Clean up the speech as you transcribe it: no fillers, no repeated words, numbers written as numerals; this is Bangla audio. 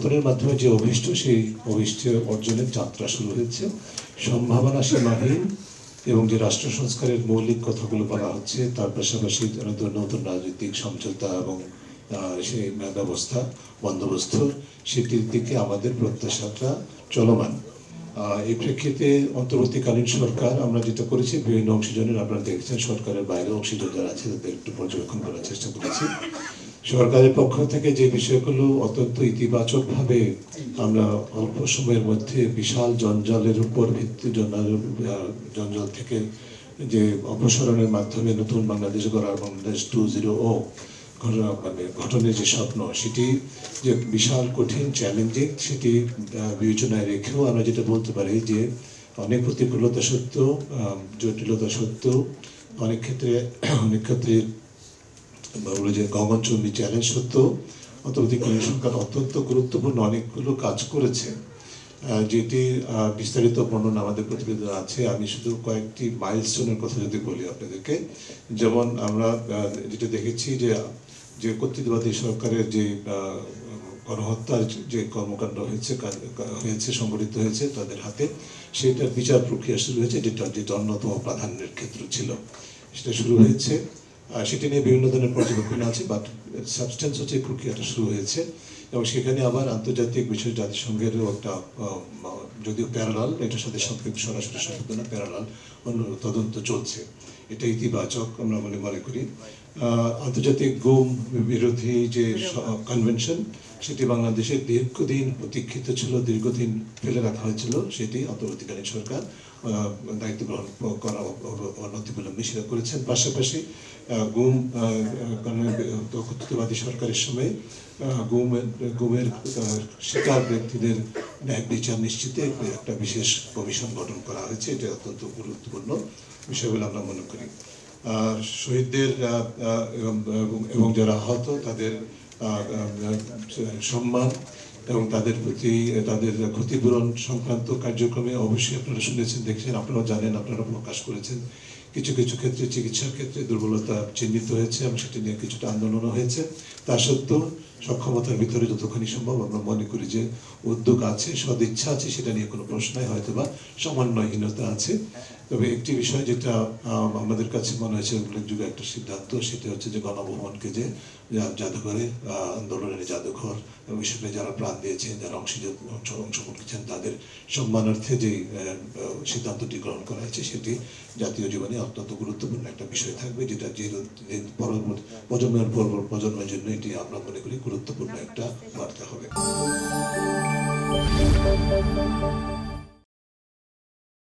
পরিবর্তনের মাধ্যমে যে অভীষ্ট, সেই অভীষ্ট অর্জনের যাত্রা শুরু হয়েছে। সম্ভাবনা সীমাহীন এবং যে রাষ্ট্র সংস্কারের মৌলিক কথাগুলো বলা হচ্ছে, তার পাশাপাশি নতুন রাজনৈতিক সমঝোতা এবং সেই ব্যবস্থা বন্দোবস্ত, সেটির দিকে আমাদের প্রত্যাশাটা চলমান। এই প্রেক্ষিতে অন্তর্বর্তীকালীন সরকার আমরা যেটা করেছি, বিভিন্ন অংশীজনের আপনারা দেখেছেন, সরকারের বাইরে অংশীজন যারা আছে তাদের একটু পর্যবেক্ষণ করার চেষ্টা করেছি। সরকারের পক্ষ থেকে যে বিষয়গুলো অত্যন্ত ইতিবাচকভাবে আমরা অল্প সময়ের মধ্যে বিশাল জঞ্জালের উপর জঞ্জাল থেকে যে অপসারণের মাধ্যমে নতুন বাংলাদেশ গড়ার, বাংলাদেশ 2.0 গঠনের যে স্বপ্ন, সেটি যে বিশাল কঠিন চ্যালেঞ্জিং, সেটি বিবেচনায় রেখেও আমরা যেটা বলতে পারি যে অনেক প্রতিকূলতা সত্ত্বেও, জটিলতা সত্ত্বেও, অনেক ক্ষেত্রে বলে যে গগনচুম্বী চ্যালেঞ্জ সত্ত্বেও অন্তর্বর্তীকালীন সরকার অত্যন্ত গুরুত্বপূর্ণ অনেকগুলো কাজ করেছে, যেটি বিস্তারিত বর্ণনা আমাদের প্রতিবেদনে আছে। আমি শুধু কয়েকটি মাইলস্টোনের কথা যদি বলি আপনাদেরকে, যেমন আমরা যেটা দেখেছি যে কর্তৃত্ববাদী সরকারের যে গণহত্যার যে কর্মকাণ্ড হয়েছে সংগঠিত হয়েছে তাদের হাতে, সেটার বিচার প্রক্রিয়া শুরু হয়েছে, যেটা অন্যতম প্রাধান্যের ক্ষেত্র ছিল, সেটা শুরু হয়েছে। সেটি নিয়ে বিভিন্ন ধরনের পর্যবেক্ষণ আছে, বাট সাবস্টেন্স হচ্ছে এই প্রক্রিয়াটা শুরু হয়েছে। এবং সেখানে আবার আন্তর্জাতিক বিষয় জাতিসংঘেরও একটা, যদিও প্যারালাল, এটার সাথে সরাসরি সম্পর্ক না, প্যারালাল অন্য তদন্ত চলছে। এটা ইতিবাচক আমরা মনে করি। আন্তর্জাতিক গুম বিরোধী যে কনভেনশন, সেটি বাংলাদেশে দীর্ঘদিন প্রতীক্ষিত ছিল, দীর্ঘদিন ফেলে রাখা হয়েছিল, সেটি অন্তর্বর্তীকালীন সরকার দায়িত্ব গ্রহণ করা অনতিবিলম্বে সেটা করেছেন। পাশাপাশি কর্তৃত্ববাদী সরকারের সময় গুমের শিকার ব্যক্তিদের ন্যায় বিচার নিশ্চিতে একটা বিশেষ কমিশন গঠন করা হয়েছে। এটা অত্যন্ত গুরুত্বপূর্ণ বিষয় বলে আমরা মনে করি। শহীদদের এবং যারা আহত তাদের সম্মান এবং তাদের প্রতি তাদের ক্ষতিপূরণ সংক্রান্ত কার্যক্রমে অবশ্যই আপনারা শুনেছেন, দেখছেন, আপনারা জানেন, আপনারা প্রকাশ করেছেন। কিছু ক্ষেত্রে চিকিৎসার ক্ষেত্রে দুর্বলতা চিহ্নিত হয়েছে এবং সেটি নিয়ে কিছুটা আন্দোলনও হয়েছে। তা সত্ত্বেও সক্ষমতার ভিতরে যতখানি সম্ভব আমরা মনে করি যে উদ্যোগ আছে, সদিচ্ছা আছে, সেটা নিয়ে কোনো প্রশ্নই হয়তো বা সমন্বয়হীনতা আছে। তবে একটি বিষয় যেটা আমাদের কাছে মনে হয়েছে উল্লেখযোগ্য একটা সিদ্ধান্ত, সেটা হচ্ছে যে গণভবনকে যে জাদুঘরে, আন্দোলনের জাদুঘর এবং সেখানে যারা প্রাণ দিয়েছেন, যারা অংশ করেছেন, তাদের সম্মানার্থে যে সিদ্ধান্তটি গ্রহণ করা হয়েছে, সেটি জাতীয় জীবনে অত্যন্ত গুরুত্বপূর্ণ একটা বিষয় থাকবে, যেটা যে পরবর্তী প্রজন্মের জন্য এটি আমরা মনে করি গুরুত্বপূর্ণ একটা বার্তা হবে।